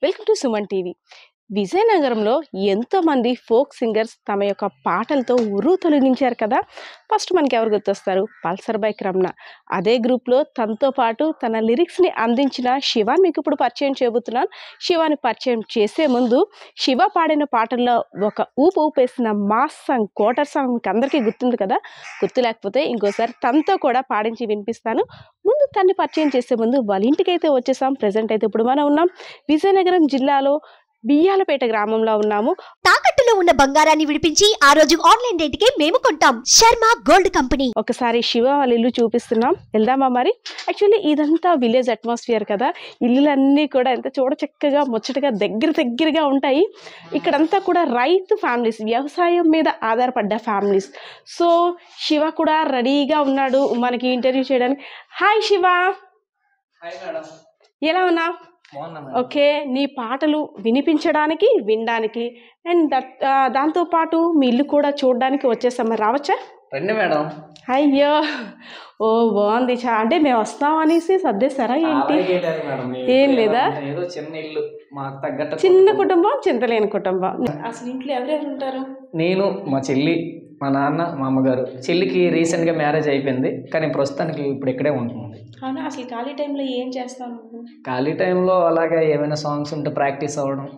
Welcome to Suman TV. విజయనగరంలో ఎంతోమంది folk singers తమ యొక్క పాటలతో ఉర్రు తొలగించారు కదా. ఫస్ట్ మనకి ఎవరు గుర్తొస్తారు? Pulsar bike Ramana. అదే గ్రూప్లో తనతో పాటు తన లిరిక్స్ని అందించిన శివాని మీకు ఇప్పుడు పరిచయం చేయబోతున్నాను. శివాని పరిచయం చేసే ముందు శివ పాడిన పాటల్లో ఒక ఊపేసిన మాస్ సాంగ్ కోటర్ సాంగ్ మీకు అందరికీ గుర్తుంది కదా. గుర్తు లేకపోతే ఇంకోసారి తనతో కూడా పాడించి వినిపిస్తాను. ముందు తన్ని పరిచయం చేసే ముందు వాళ్ళ ఇంటికి అయితే వచ్చేసాం. ప్రజెంట్ అయితే ఇప్పుడు మనం ఉన్నాం విజయనగరం జిల్లాలో బియ్యాలపేట గ్రామంలో ఉన్నాము. తాకట్టులో ఉన్న బంగారాన్ని విడిపించి ఆ రోజు ఆన్లైన్ రేటుకే మేము కొంటాం. Sharma gold company. ఒకసారి శివ వాళ్ళ ఇల్లు చూపిస్తున్నాం, వెళ్దామా మరి? యాక్చువల్లీ ఇదంతా విలేజ్ అట్మాస్ఫియర్ కదా. ఇల్లులన్నీ కూడా ఎంత చూడ చక్కగా ముచ్చటగా దగ్గరగా ఉంటాయి. ఇక్కడంతా కూడా రైతు ఫ్యామిలీస్, వ్యవసాయం మీద ఆధారపడ్డ ఫ్యామిలీస్. సో శివ కూడా రెడీగా ఉన్నాడు మనకి ఇంటర్వ్యూ చేయడానికి. హాయ్ శివ, ఎలా ఉన్నావు? ఓకే, నీ పాటలు వినిపించడానికి, వినడానికి అండ్ దాంతోపాటు మీ ఇల్లు కూడా చూడడానికి వచ్చేసాం. మరి రావచ్చా? రండి మేడం. అయ్యో, ఓ బాగుంది. అంటే మేము వస్తాం అనేసి సర్దేశారా ఏంటి? ఏం లేదా, ఏదో చిన్న ఇల్లు మాకు తగ్గట్టు చిన్న కుటుంబం, చింతలేని కుటుంబం. అసలు ఇంట్లో ఎవరెవరు ఉంటారు? నేను, మా చెల్లి, మా నాన్న, మా అమ్మగారు. చెల్లికి రీసెంట్గా మ్యారేజ్ అయిపోయింది, కానీ ప్రస్తుతానికి ఇప్పుడు ఇక్కడే ఉంటుంది. అవునా? అసలు ఖాళీ టైంలో ఏం చేస్తావు నువ్వు? ఖాళీ టైంలో అలాగే ఏమైనా సాంగ్స్ ఉంటే ప్రాక్టీస్ అవ్వడం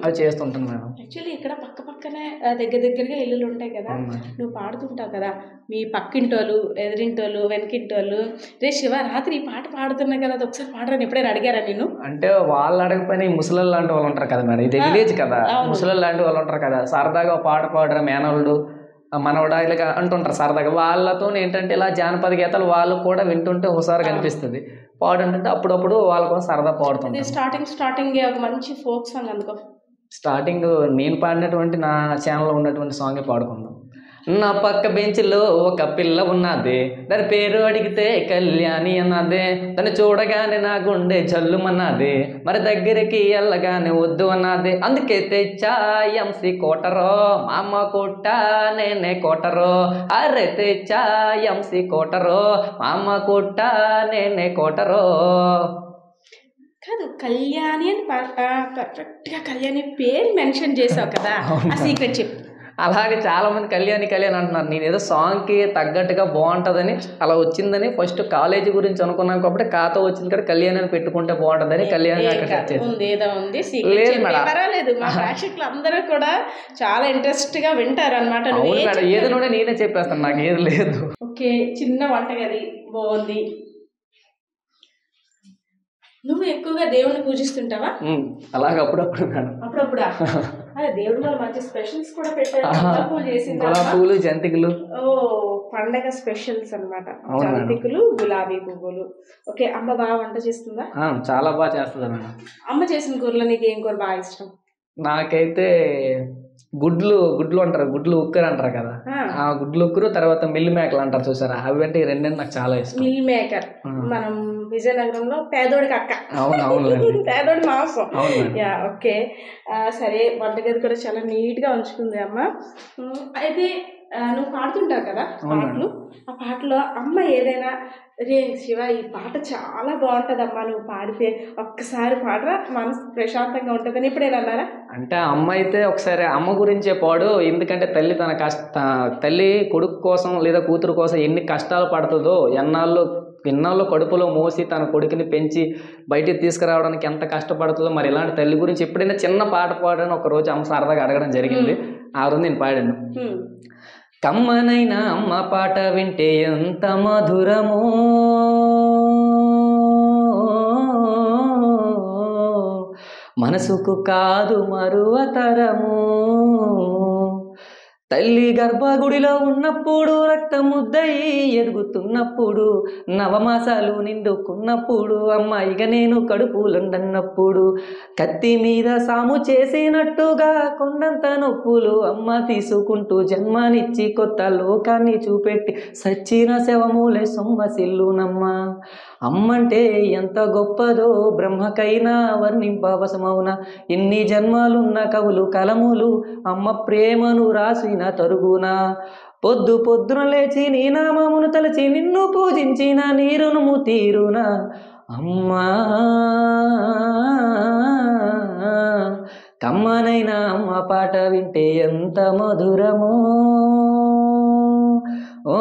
అవి చేస్తుంటాను మేడం. యాక్చువల్లీ ఇక్కడ పక్కనే దగ్గరగా ఇల్లులు ఉంటాయి కదా. నువ్వు పాడుతుంటావు కదా, మీ పక్కింటోళ్ళు, ఎదిరింటోళ్ళు, వెనకింటోళ్ళు రే శివ రాత్రి ఈ పాట పాడుతున్నాయి కదా, అది ఒకసారి పాడరని ఎప్పుడైనా అడిగారా నేను? అంటే వాళ్ళు అడగపోయినా ముసలి లాంటి వాళ్ళు ఉంటారు కదా మేడం, ఇది విలేజ్ కదా, ముసలి లాంటి వాళ్ళు ఉంటారు కదా, సరదాగా పాట పాడరు మేనల్లుడు మనవడా ఇలాగా అంటుంటారు సరదాగా. వాళ్ళతో ఏంటంటే ఇలా జానపద గీతాలు వాళ్ళు కూడా వింటుంటే హుషారుగా అనిపిస్తుంది. పాడుంటుంటే అప్పుడప్పుడు వాళ్ళ కోసం సరదా పాడుతుంది. స్టార్టింగ్ ఒక మంచి ఫోక్ సాంగ్ అందుకో. స్టార్టింగ్ నేను పాడినటువంటి నా ఛానల్లో ఉన్నటువంటి సాంగే పాడుకుందాం. నా పక్క బెంచ్లో ఒక పిల్ల ఉన్నదే, దాని పేరు అడిగితే కళ్యాణి అన్నదే, దాన్ని చూడగానే నా గుండె జల్లుమన్నదే, మరి దగ్గరికి వెళ్ళగానే వద్దు అన్నదే, అందుకే తెచ్చా ఎంసి కోటరో, మా అమ్మ కొట్ట నేనే కోటరో, అరే తెచ్చా ఎంసి కోటరో, మా అమ్మ కొట్ట నేనే కోటరో. కాదు, కళ్యాణి అని కరెక్ట్గా కళ్యాణి పేరు మెన్షన్ చేసావు కదా, ఆ సీక్రెట్ చెప్పు. అలాగే చాలామంది కళ్యాణి అంటున్నారు. నేను ఏదో సాంగ్కి తగ్గట్టుగా బాగుంటుందని అలా వచ్చిందని ఫస్ట్ కాలేజీ గురించి అనుకున్నాను కాబట్టి కాతో వచ్చింది కదా కళ్యాణి అని పెట్టుకుంటే బాగుంటుందని కళ్యాణి లేదు మేడం, పర్వాలేదు. మా ప్రేక్షకులు అందరూ కూడా చాలా ఇంట్రెస్ట్ గా వింటారు అనమాట. అవును మేడం, ఏదో నేనే చెప్పేస్తాను, నాకు ఏది లేదు. ఓకే, చిన్న వంటగది బాగుంది. నువ్వు ఎక్కువగా దేవుడిని పూజిస్తుంటావా? అలాగే అప్పుడప్పుడు మేడం. అప్పుడప్పుడా? అదే దేవుడి వల్ల మంచి స్పెషల్స్ కూడా పెట్టారు. పూలు, జంతికలు. ఓ, పండగ స్పెషల్స్ అన్నమాట. జంతికలు, గులాబీ పువ్వులు. ఓకే, అమ్మ బాగా వంట చేస్తుందా? చాలా బాగా చేస్తుందా మేడం. అమ్మ చేసిన కూరలో నీకు ఏం కూర బాగా ఇష్టం? నాకైతే గుడ్లు అంటారు, గుడ్లు ఉక్కరు అంటారు కదా, ఆ గుడ్లు ఉక్కరు, తర్వాత మిల్ మేకలు అంటారు చూసారా, అవి అంటే ఈ రెండే నాకు చాలా ఇష్టం. మిల్ మేకర్ మనం విజయనగరంలో పేదోడికి అక్క. అవును, పేదోడి మాంసం. యా, ఓకే, సరే. వంటగది కూడా చాలా నీట్ గా ఉంచుకుంది అమ్మ. అయితే నువ్వు పాడుతుంటావు కదా పాటలు, ఆ పాటలో అమ్మ ఏదైనా రే శివ ఈ పాట చాలా బాగుంటుందమ్మా, నువ్వు పాడితే ఒక్కసారి పాడరా మనసు ప్రశాంతంగా ఉంటుందని ఎప్పుడైనా అన్నారా? అంటే అమ్మ అయితే ఒకసారి అమ్మ గురించే పాడు, ఎందుకంటే తల్లి తల్లి కొడుకు కోసం లేదా కూతురు కోసం ఎన్ని కష్టాలు పడుతుందో, ఎన్నాళ్ళు కడుపులో మోసి తన కొడుకుని పెంచి బయటికి తీసుకురావడానికి ఎంత కష్టపడుతుందో, మరి ఇలాంటి తల్లి గురించి ఎప్పుడైనా చిన్న పాట పాడని ఒకరోజు అమ్మ సరదాగా అడగడం జరిగింది. ఆ రోజు నేను పాడాను. కమ్మనైనా అమ్మ పాట వింటే ఎంత మధురమో, మనసుకు కాదు మరువతరము, తల్లి గర్భగుడిలో ఉన్నప్పుడు, రక్తముద్దయి ఎదుగుతున్నప్పుడు, నవమాసాలు నిండుకున్నప్పుడు, అమ్మ ఇక నేను కడుపులుండన్నప్పుడు, కత్తి మీద సాము చేసినట్టుగా కొండంత నొప్పులు అమ్మ తీసుకుంటూ జన్మనిచ్చి కొత్త లోకాన్ని చూపెట్టి సచ్చిన శవములే సొమ్మసిల్లునమ్మ. అమ్మంటే ఎంత గొప్పదో బ్రహ్మకైనా వర్ణింపవసమౌన, ఎన్ని జన్మలున్న కవులు కలములు అమ్మ ప్రేమను రాసిన తరుగునా, పొద్దున లేచి నీ నామమును తలచి నిన్ను పూజించిన నీరును తీరునా అమ్మా. కమ్మనైనా అమ్మ పాట వింటే ఎంత మధురమో, ఓ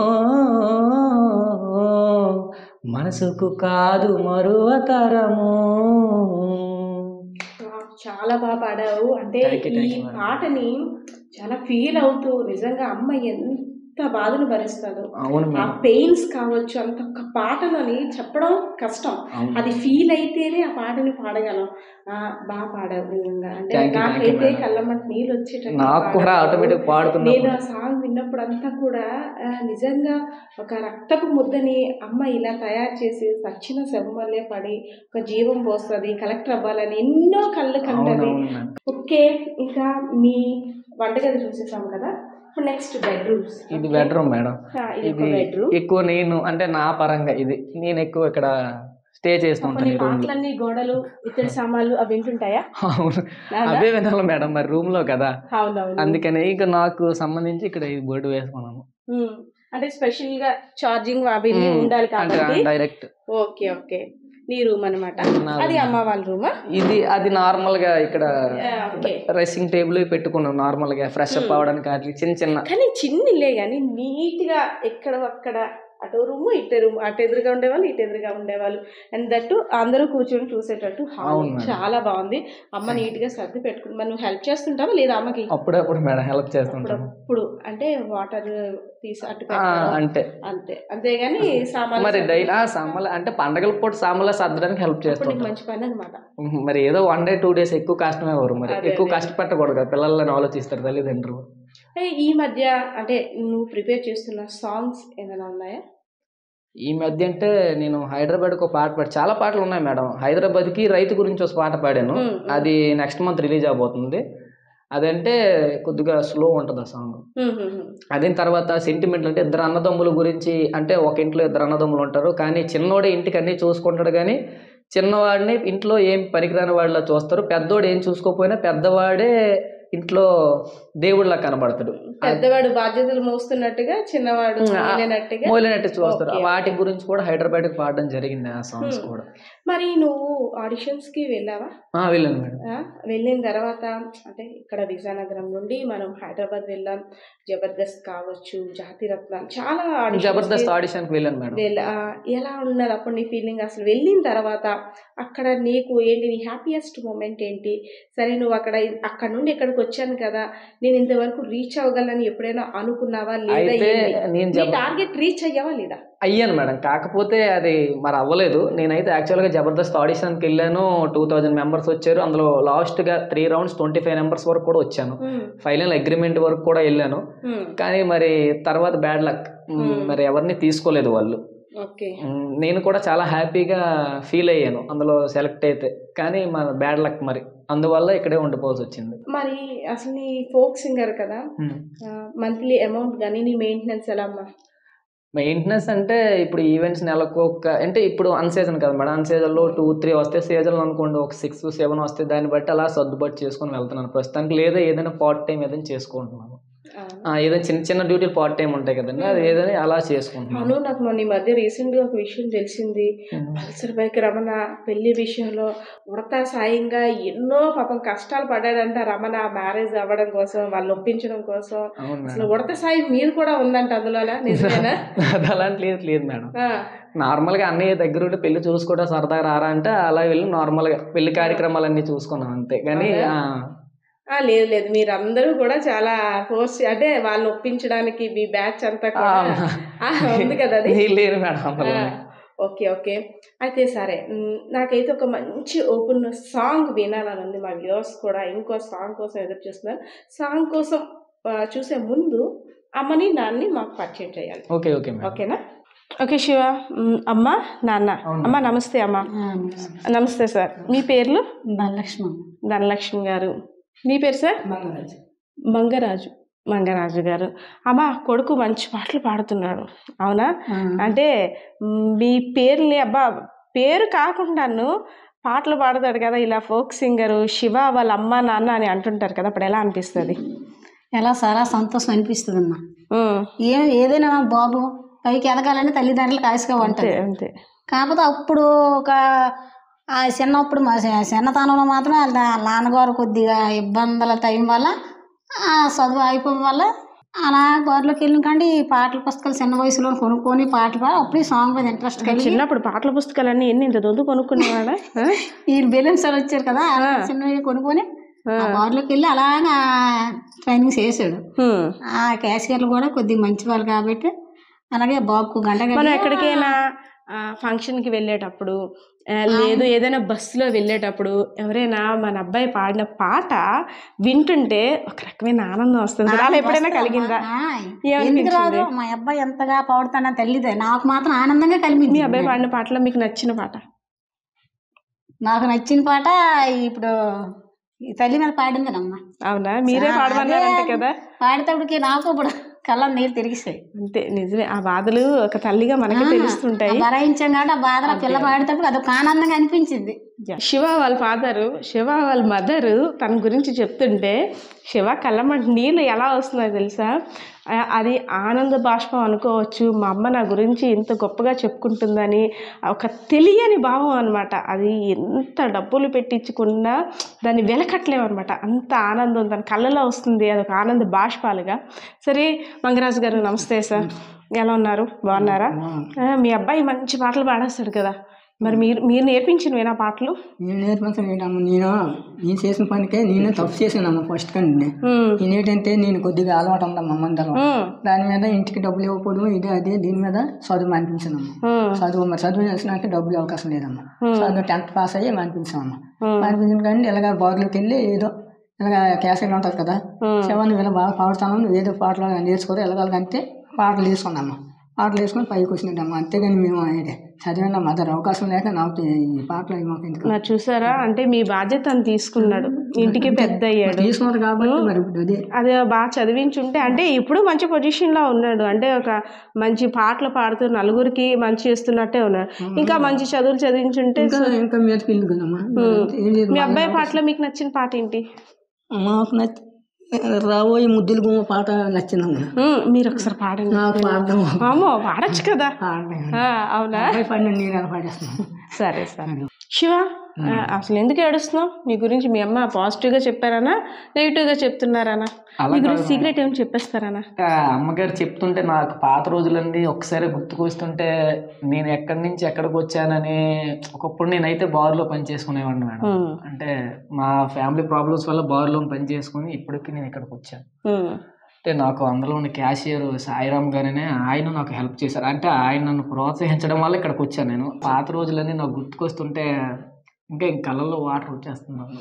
మనసుకు కాదు మరువతరము. చాలా బాగా పాడావు. అంటే Thank you, ఈ thank you, madam. పాటని చాలా ఫీల్ అవుతూ నిజంగా అమ్మ ఎంత బాధను భరిస్తుందో, అవును ఆ మేడం. పెయిన్స్ కావచ్చు, అంత ఒక్క పాటలోని చెప్పడం కష్టం. అవును. అది ఫీల్ అయితేనే ఆ పాటని పాడగలం. బాగా పాడావు నిజంగా. అంటే Thank you, thank you, నాకైతే madam. కళ్ళమ్మట నీళ్ళు వచ్చేటట్టు నాకు కూడా పాడావు. ఆటోమేటిక్ నేను పాడుతున్నప్పుడు ఆ సాంగ్ విన్నప్పుడు అంతా కూడా నిజంగా ఒక రక్తపు ముద్దని అమ్మ ఇలా తయారు చేసి సచ్చిన శవమల్లే పడి ఒక జీవం పోస్తుంది, కలెక్టర్ అవ్వాలని ఎన్నో కళ్ళు కంటది. అవునవును మేడం. ఓకే, ఇంకా మీ వంటగది చూసేసాం కదా. ఇప్పుడు నెక్స్ట్ బెడ్రూమ్స్. ఇది బెడ్రూమ్ మేడం. ఇది ఒక ఇది బెడ్రూమ్. ఎక్కువ నేను అంటే నా పరంగా నేను ఎక్కువ ఇక్కడ స్టే చేస్తుంటాను కొన్ని ఈ రూమ్ లో. పాటలన్నీ గోడలు, ఇత్తడి సామాన్లు అవి వింటుంటాయా? అవును, నాదా? అవే వినాలి మేడం, మరి రూమ్ లో కదా, అవునవును. అందుకని ఇక నాకు సంబంధించి ఇక్కడ ఈ బోర్డు వేసుకున్నాను. అంటే స్పెషల్ గా ఛార్జింగ్ అవి ఉండాలి అంటే కాబట్టి. డైరెక్ట్. ఓకే ఓకే, నీ రూమ్ అనమాట. నా అది room. అమ్మ వాళ్ళ రూమా? అది నార్మల్ గా ఇక్కడ ఓకే. డ్రెస్సింగ్ టేబుల్ పెట్టుకున్నాం నార్మల్ గా ఫ్రెష్ అప్ అవడానికి, అట్లా చిన్న చిన్న. కానీ చిన్న ఇల్లే కానీ నీట్ గా ఎక్కడ అక్కడ అటు రూము ఇటు రూము, అటు ఎదురుగా ఉండేవాళ్ళు ఇటు ఎదురుగా ఉండేవాళ్ళు, అండ్ దట్టు అందరూ కూర్చొని చూసేటట్టు హాల్. అవును మేడం. చాలా బాగుంది. అమ్మ నీట్ గా సర్ది పెట్టుకుని. మరి నువ్వు హెల్ప్ చేస్తుంటావా లేదా అమ్మకి? అప్పుడప్పుడు మేడం హెల్ప్ చేస్తుంటాను. ఇప్పుడు అంటే వాటర్ తీసి అట్టు పెట్టడం అంటే అంతే, అంతేగాని సామాన్లు మరి సర్ది- డైలీ సామాన్లు అంటే పండగల పూట సామాన్లు సర్దడానికి హెల్ప్ ఇప్పుడు నీకు చేస్తుంటాను. మంచి పని అనమాట. మరి ఏదో 1 day 2 days ఎక్కువ కష్టమే వరు, మరి అదే, ఎక్కువ అదే. కష్టపెట్టకూడదు కదా, పిల్లలని ఆలోచిస్తారు తల్లిదండ్రులు. ఈ మధ్య అంటే నువ్వు ప్రిపేర్ చేస్తున్న సాంగ్స్ ఏమైనా ఉన్నాయా? ఈ మధ్య అంటే నేను హైదరాబాద్కి ఒక పాట చాలా పాటలు ఉన్నాయి మేడం. హైదరాబాద్కి రైతు గురించి ఒక పాట పాడాను. అది నెక్స్ట్ మంత్ రిలీజ్ అవబోతుంది. అదంటే కొద్దిగా స్లో ఉంటుంది ఆ సాంగ్. అదే తర్వాత సెంటిమెంట్ అంటే ఇద్దరు అన్నదమ్ముల గురించి. అంటే ఒక ఇంట్లో ఇద్దరు అన్నదమ్ములు ఉంటారు, కానీ చిన్నోడే ఇంటికి అన్నీ చూసుకుంటాడు, కానీ చిన్నవాడిని ఇంట్లో ఏం పనికిరాని వాళ్ళ చూస్తారు. పెద్దోడు ఏం చూసుకోకపోయినా పెద్దవాడే ఇంట్లో దేవుళ్ళ కనబడతాడు. పెద్దవాడు బాధ్యతలు మోస్తున్నట్టుగా చిన్నవాడు మోయలేనట్టుగా మోలినట్టు చూస్తారు. ఓకే. వాటి గురించి కూడా హైదరాబాద్కి పాడడం జరిగింది ఆ సాంగ్స్ కూడా. మరి నువ్వు ఆడిషన్స్ కి వెళ్ళావా? వెళ్ళాను మేడం. వెళ్ళిన తర్వాత అంటే ఇక్కడ విజయనగరం నుండి మనం హైదరాబాద్ వెళ్ళాం. జబర్దస్త్ కావచ్చు, జాతిరత్నాలు, చాలా జబర్దస్త్ ఆడిషన్కి వెళ్ళాను మేడం. ఎలా ఉన్నది అప్పుడు నీ ఫీలింగ్? అసలు వెళ్ళిన తర్వాత అక్కడ నీకు ఏంటి, నీ హ్యాపీయెస్ట్ మూమెంట్ ఏంటి? సరే నువ్వు అక్కడ నుండి ఇక్కడికి వచ్చాను కదా, నేను ఇంతవరకు రీచ్ అవ్వగలని ఎప్పుడైనా అనుకున్నావా లేదా? అయితే నేను టార్గెట్ రీచ్ అయ్యావా లేదా? అయ్యాను మేడం, కాకపోతే అది మరి అవ్వలేదు. నేనైతే యాక్చువల్గా జబర్దస్త్ ఆడిషన్కి వెళ్ళాను. 2000 మెంబర్స్ వచ్చారు. అందులో లాస్ట్గా 3 rounds 25 మెంబర్స్ వరకు కూడా వచ్చాను. ఫైనల్ అగ్రిమెంట్ వరకు కూడా వెళ్ళాను. కానీ మరి తర్వాత బ్యాడ్ లక్, మరి ఎవరిని తీసుకోలేదు వాళ్ళు. ఓకే. నేను కూడా చాలా హ్యాపీగా ఫీల్ అయ్యాను అందులో సెలెక్ట్ అయితే, కానీ మన బ్యాడ్ లక్ మరి, అందువల్ల ఇక్కడే ఉండిపోవాల్సి వచ్చింది. మరి అసలు నీ ఫోక్ సింగర్ కదా, మంత్లీ అమౌంట్ కానీ నీ మెయింటెనెన్స్ ఎలా అమ్మా? మెయింటెనెన్స్ అంటే ఇప్పుడు ఈవెంట్స్ నెలకు అంటే ఇప్పుడు అన్ సీజన్ కదా మేడం, అన్ సీజన్లో 2-3 వస్తే, సీజన్లో అనుకోండి ఒక 6-7 వస్తే, దాన్ని బట్టి అలా సర్దుబాటు చేసుకొని వెళ్తున్నాను ప్రస్తుతానికి. లేదా ఏదైనా పార్ట్ టైం ఏదైనా చేసుకుంటున్నాను. ఏదైనా చిన్న చిన్న డ్యూటీలు పార్ట్ టైం ఉంటాయి కదండి, అది ఏదైనా అలా చేసుకుంటున్నాను. నాకు మొన్న ఈ మధ్య రీసెంట్గా ఒక విషయం తెలిసింది. పల్సర్ బైక్ రమణ పెళ్లి విషయంలో ఉడతా సాయంగా ఎన్నో పాపం కష్టాలు పడ్డాడంట రమణ, మ్యారేజ్ అవ్వడం కోసం, వాళ్ళు ఒప్పించడం కోసం. అసలు ఉడత సాయం మీరు కూడా ఉందంట అందులో, నిజమేనా? అది అలాంటి లేదు మేడం. నార్మల్గా అన్నయ్య దగ్గర ఉంటే పెళ్లి చూసుకోవడం సరదాగా రారా అంటే అలా వెళ్ళి నార్మల్గా పెళ్లి కార్యక్రమాలన్నీ చూసుకున్నాం అంతే. కానీ లేదు, మీరందరూ కూడా చాలా ఫోర్స్, అంటే వాళ్ళని ఒప్పించడానికి మీ బ్యాచ్ అంతా కూడా ఉంది కదా అది. లేదు మేడం. Okay okay. అయితే సరే, నాకైతే ఒక మంచి ఓపెన్ సాంగ్ వినాలని ఉంది. మా వ్యూవర్స్ కూడా ఇంకో సాంగ్ కోసం ఎదురు చూస్తున్నారు. సాంగ్ కోసం చూసే ముందు అమ్మని నాన్నని మాకు పరిచయం చేయాలి. ఓకే ఓకేనా? ఓకే శివ, అమ్మ నాన్న. అమ్మ నమస్తే. అమ్మ నమస్తే సార్. మీ పేర్లు? ధనలక్ష్మి గారు. మీ పేరు సార్? మంగరాజు గారు. అమ్మ కొడుకు మంచి పాటలు పాడుతున్నాడు, అవునా? అంటే మీ పేరుని పేరు కాకుండాను పాటలు పాడతాడు కదా, ఇలా ఫోక్ సింగరు శివ వాళ్ళ అమ్మ నాన్న అని అంటుంటారు కదా, అప్పుడు ఎలా అనిపిస్తుంది? చాలా సంతోషం అనిపిస్తుంది అమ్మా. ఏదైనా బాబు పైకి ఎదగాలని తల్లిదండ్రులకు ఆశగా ఉంటుంది. అంతే. కాకపోతే అప్పుడు ఒక ఆ చిన్నప్పుడు మా చిన్నతనంలో మాత్రం వాళ్ళ నాన్నగారు కొద్దిగా ఇబ్బందుల టైం వల్ల ఆ చదువు అయిపోవడం వల్ల అలా బార్లోకి వెళ్ళిన కండి ఈ పాటల పుస్తకాలు చిన్న వయసులో కొనుక్కొని పాటలు పాడి అప్పుడు ఈ సాంగ్ మీద ఇంట్రెస్ట్ కలిగి చిన్నప్పుడు పాటల పుస్తకాలన్నీ ఎన్ని ఇంత దొందు కొనుక్కునేవాడా? ఈ బెలూన్స్ సార్ వచ్చారు కదా అలా చిన్నవి కొనుక్కొని ఆ బార్లోకి వెళ్ళి అలాగా ట్రైనింగ్ చేసాడు. ఆ క్యాషియర్లు కూడా కొద్దిగా మంచి వాళ్ళు కాబట్టి అలాగే బాబుకు గంట మనం ఎక్కడికైనా ఫంక్షన్కి వెళ్ళేటప్పుడు లేదు ఏదైనా బస్సులో వెళ్ళేటప్పుడు ఎవరైనా మన అబ్బాయి పాడిన పాట వింటుంటే ఒక రకమైన ఆనందం వస్తుంది. అలా ఎప్పుడైనా కలిగిందా? ఎందుకు రాదు, మా అబ్బాయి ఎంతగా పాడుతానని తెలియదే నాకు మాత్రం ఆనందంగా కలిగింది. మీ అబ్బాయి పాడిన పాటలో మీకు నచ్చిన పాట? నాకు నచ్చిన పాట ఇప్పుడు ఈ తల్లి మీద పాడిందనమ్మా. అవునా? మీరే పాడమన్నారంట కదా. పాడేటప్పటికి నాకు ఇప్పుడు కళ్ళ నీళ్ళు తిరిగిస్తాయి. అంతే, నిజమే. ఆ బాధలు ఒక తల్లిగా మనకి తెలుస్తుంటాయి. భరాయించాం కాబట్టి ఆ బాధ పిల్ల పాడేటప్పుడు అదొక ఆనందంగా అనిపించింది. శివ వాళ్ళ ఫాదరు, శివ వాళ్ళ మదరు తన గురించి చెప్తుంటే శివ కళ్ళమంట నీళ్ళు ఎలా వస్తున్నాయో తెలుసా? అది ఆనంద బాష్పం అనుకోవచ్చు. మా అమ్మ నా గురించి ఇంత గొప్పగా చెప్పుకుంటుందని ఒక తెలియని భావం అనమాట. అది ఎంత డబ్బులు పెట్టించుకున్నా దాన్ని వెలకట్లేమన్నమాట. అంత ఆనందం తన కళ్ళలో వస్తుంది, అదొక ఆనంద బాష్పాలుగా. సరే మంగరాజు గారు, నమస్తే సార్, ఎలా ఉన్నారు? బాగున్నారా? మీ అబ్బాయి మంచి పాటలు పాడేస్తాడు కదా, మరి మీరు నేర్పించినవేనా పాటలు? నేను నేర్పించలేదమ్మా. నేను చేసిన పనికే నేను తప్పు చేసానమ్మా ఫస్ట్ కండి. నేనేంటంటే నేను కొద్దిగా అలవాటు ఉందమ్మా మందలో, దాని మీద ఇంటికి డబ్బులు ఇవ్వకూడదు ఇది అది, దీని మీద చదువు అనిపించానమ్మా. చదువు చేసినాక డబ్బులు అవకాశం లేదమ్మా. చదువు 10th పాస్ అయ్యి అనిపించామమ్మా. అనిపించిన కానీ ఇలాగ బార్లోకి వెళ్ళి ఏదో ఇలాగ క్యాసెట్ ఉంటుంది కదా, శివాన్ని వీళ్ళ బాగా పాడుతాను, నువ్వు ఏదో పాటలు నేర్చుకోదు ఎలాగంటే పాటలు తీసుకున్నామ్మా. పాటలు వేసుకొని పైకి వచ్చినట్టమ్మా. అంతేగాని మేము చదివిన మదర్ అవకాశం లేక నాకు ఈ పాటలు మాకు ఎందుకు. మరి చూసారా, అంటే మీ బాధ్యత అని తీసుకున్నాడు, ఇంటికి పెద్ద అయ్యాడు, తీసుకున్నాడు కాబట్టి మరి అదే బాగా చదివించుంటే అంటే ఇప్పుడు మంచి పొజిషన్లో ఉన్నాడు. అంటే ఒక మంచి పాటలు పాడుతూ నలుగురికి మంచి చేస్తున్నట్టే ఉన్నాడు. ఇంకా మంచి చదువులు చదివించుంటే ఇంకా మీదకి వెళ్ళి కదమ్మా. మీ అబ్బాయి పాటలో మీకు నచ్చిన పాట ఏంటి? మాకు రాబోయే ముద్దులు గుమ్మ పాట నచ్చిందమ్మా. మీరు ఒకసారి పాడండి. నాకు పాడడం అమ్మో, పాడచ్చు కదా. అవునా? నేను ఎలా పాడేస్తున్నాను. సరే సరే. శివ, అసలు ఎందుకు ఏడుస్తున్నావు? నీ గురించి మీ అమ్మ పాజిటివ్గా చెప్పారనా, నెగిటివ్గా చెప్తున్నారనా? నీ గురించి సీక్రెట్ ఏమి చెప్పేస్తారనా? అమ్మగారు చెప్తుంటే నాకు పాత రోజులన్నీ ఒకసారి గుర్తుకొస్తుంటే నేను ఎక్కడి నుంచి ఎక్కడికి వచ్చానని. ఒకప్పుడు నేనైతే బార్లో పని చేసుకునేవాడిని మేడం. అంటే మా ఫ్యామిలీ ప్రాబ్లమ్స్ వల్ల బార్లో పని చేసుకుని ఇప్పటికి నేను ఇక్కడికి వచ్చాను. అంటే నాకు అందులో ఉన్న క్యాషియర్ సాయిరామ్ గానే ఆయన నాకు హెల్ప్ చేశారు. అంటే ఆయన నన్ను ప్రోత్సహించడం వల్ల ఇక్కడికి వచ్చాను నేను. పాత రోజులన్నీ నాకు గుర్తుకొస్తుంటే ఇంకా కళ్ళల్లో వాటర్ వచ్చేస్తున్నాను.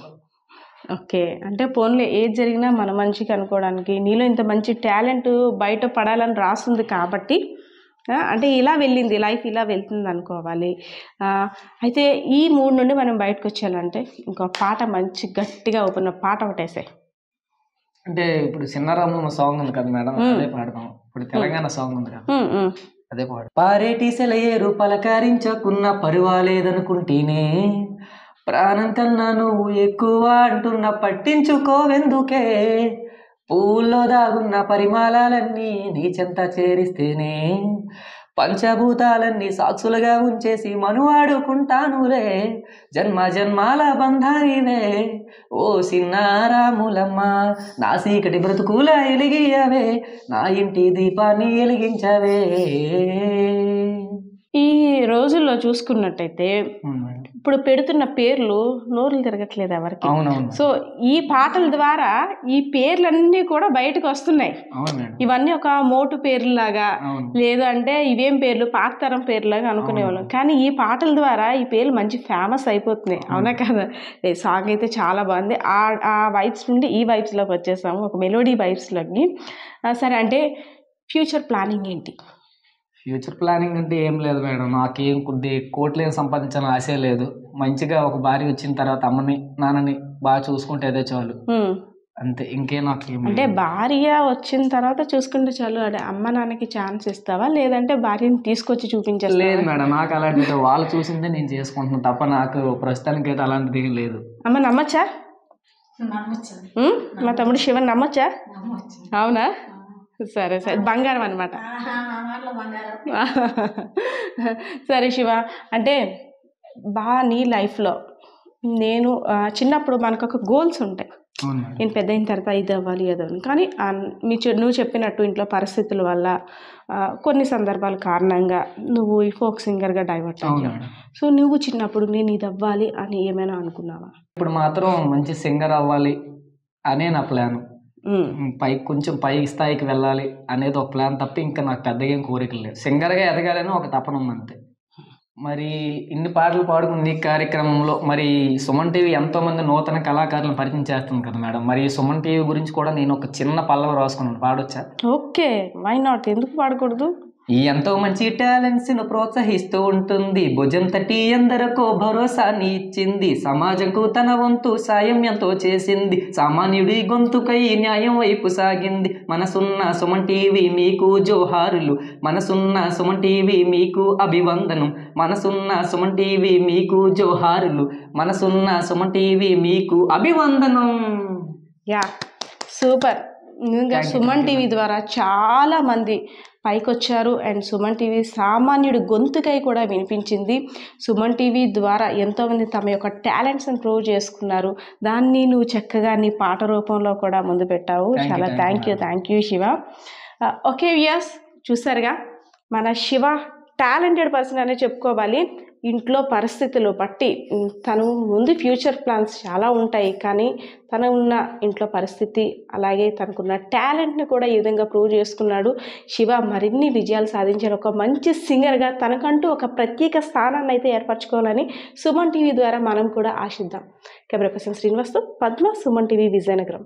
ఓకే, అంటే పోన్లే ఏది జరిగినా మన మంచికి అనుకోవడానికి నీలో ఇంత మంచి టాలెంట్ బయట పడాలని రాస్తుంది కాబట్టి అంటే ఇలా వెళ్ళింది లైఫ్, ఇలా వెళ్తుంది అనుకోవాలి. అయితే ఈ మూడు నుండి మనం బయటకు వచ్చేయాలంటే ఇంకో పాట మంచి గట్టిగా ఓపెన్ పాట ఒకటేసాయి. అంటే ఇప్పుడు చిన్నారాముల సాంగ్ ఉంది కదా మేడం, అదే పాడదాం. ఇప్పుడు తెలంగాణ సాంగ్ ఉంది కదా, అదే పాడు. పారేటి సెలయేరు పలకరించకున్న పరువాలేదనుకుంటేనే, ప్రాణం కన్నా నువ్వు ఎక్కువ అంటున్న పట్టించుకోవెందుకే, పూల్లో దాగున్న పరిమాళాలన్నీ నీ చెంత చేరిస్తేనే, పంచభూతాలన్నీ సాక్షులుగా ఉంచేసి మనువాడుకుంటానులే, జన్మ జన్మాల బంధానివే ఓ సిన్నారాములమ్మ, నా సీకటి బ్రతుకుల ఎలిగియవే, నా ఇంటి దీపాన్ని వెలిగించవే. ఈ రోజుల్లో చూసుకున్నట్టయితే ఇప్పుడు పెడుతున్న పేర్లు నోరులు తిరగట్లేదు ఎవరికి. సో ఈ పాటల ద్వారా ఈ పేర్లన్నీ కూడా బయటకు వస్తున్నాయి. ఇవన్నీ ఒక మోటు పేర్లులాగా, లేదు అంటే ఇవేం పేర్లు పాతతరం పేర్లాగా అనుకునేవాళ్ళం. కానీ ఈ పాటల ద్వారా ఈ పేర్లు మంచి ఫేమస్ అయిపోతున్నాయి. అవునా కదా? సాంగ్ అయితే చాలా బాగుంది. ఆ వైబ్స్ నుండి ఈ వైబ్స్లోకి వచ్చేసాము, ఒక మెలోడీ వైబ్స్లోకి. సరే, అంటే ఫ్యూచర్ ప్లానింగ్ ఏంటి? ఫ్యూచర్ ప్లానింగ్ అంటే ఏం లేదు మేడం, నాకేం కోట్లు ఏం సంపాదించాలని ఆశ లేదు. మంచిగా ఒక భార్య వచ్చిన తర్వాత అమ్మని నాన్నని బాగా చూసుకుంటే అదే చాలు, అంతే. ఇంకే నాకేం అంటే భార్య వచ్చిన తర్వాత చూసుకుంటే చాలు. అంటే అమ్మ నాన్నకి ఛాన్స్ ఇస్తావా, లేదంటే భార్యని తీసుకొచ్చి చూపించేస్తా? లేదు మేడం, నాకు అలాంటిది వాళ్ళు చూసిందే నేను చేసుకుంటున్నాను తప్ప నాకు ప్రస్తుతానికి అయితే అలాంటిది ఏం లేదు. అమ్మ నమ్మచ్చా? మా తమ్ముడు శివన్ నమ్మచ్చా? అవునా? సరే సరే, బంగారం అనమాట. సరే శివ, అంటే బాగా నీ లైఫ్లో నేను చిన్నప్పుడు మనకు ఒక గోల్స్ ఉంటాయి, అవును మేడం. నేను పెద్ద అయిన తర్వాత ఇది అవ్వాలి అది అవ్వాలి. కానీ నువ్వు చెప్పినట్టు ఇంట్లో పరిస్థితుల వల్ల కొన్ని సందర్భాల కారణంగా నువ్వు ఈ ఫోక్ సింగర్గా డైవర్ట్ అవును అయ్యావు. మేడం. సో నువ్వు చిన్నప్పుడు నేను ఇది అవ్వాలి అని ఏమైనా అనుకున్నావా? ఇప్పుడు మాత్రం మంచి సింగర్ అవ్వాలి అనే నా ప్లాన్. కొంచెం పై స్థాయికి వెళ్ళాలి అనేది ఒక ప్లాన్ తప్ప ఇంకా నాకు పెద్దగా ఏం కోరికలు లేవు. సింగర్గా ఎదగాలని ఒక తపన ఉంది అంతే. మరి ఇన్ని పాటలు పాడుకున్న ఈ కార్యక్రమంలో మరి సుమన్ టీవీ ఎంతోమంది నూతన కళాకారులను పరిచయం చేస్తుంది కదా మేడం. మరి సుమన్ టీవీ గురించి కూడా నేను ఒక చిన్న పల్లవి రాసుకున్నాను, పాడొచ్చా? ఓకే, వై నాట్, ఎందుకు పాడకూడదు? ఎంతో మంచి టాలెంట్స్ ను ప్రోత్సహిస్తూ ఉంటుంది, భుజం తట్టి ఎందరికో భరోసాని ఇచ్చింది, సమాజంకు తన వంతు సాయం ఎంతో చేసింది, సామాన్యుడి గొంతుకై న్యాయం వైపు సాగింది. మనసున్న సుమన్ టీవీ మీకు జోహారులు, మనసున్న సుమన్ టీవీ మీకు అభివందనం, మనసున్న సుమన్ టీవీ మీకు జోహారులు, మనసున్న సుమన్ టీవీ మీకు అభివందనం. Yeah, super. ఇంకా సుమన్ టీవీ ద్వారా చాలా మంది పైకి వచ్చారు అండ్ సుమన్ టీవీ సామాన్యుడి గొంతుకై కూడా వినిపించింది. సుమన్ టీవీ ద్వారా ఎంతోమంది తమ యొక్క టాలెంట్స్ని ప్రూవ్ చేసుకున్నారు. దాన్ని నువ్వు చక్కగా నీ పాట రూపంలో కూడా ముందు పెట్టావు. చాలా thank you Shiva. Okay viewers, చూసారుగా మన శివ టాలెంటెడ్ పర్సన్ అనే చెప్పుకోవాలి. ఇంట్లో పరిస్థితులు బట్టి తను ముందు ఫ్యూచర్ ప్లాన్స్ చాలా ఉంటాయి, కానీ తను ఉన్న ఇంట్లో పరిస్థితి అలాగే తనకున్న టాలెంట్ని కూడా ఈ విధంగా ప్రూవ్ చేసుకున్నాడు. శివ మరిన్ని విజయాలు సాధించారు, ఒక మంచి సింగర్గా తనకంటూ ఒక ప్రత్యేక స్థానాన్ని అయితే ఏర్పరచుకోవాలని సుమన్ టీవీ ద్వారా మనం కూడా ఆశిద్దాం. కెమెరా పర్సన్ శ్రీనివాస్తో పద్మ, సుమన్ టీవీ, విజయనగరం.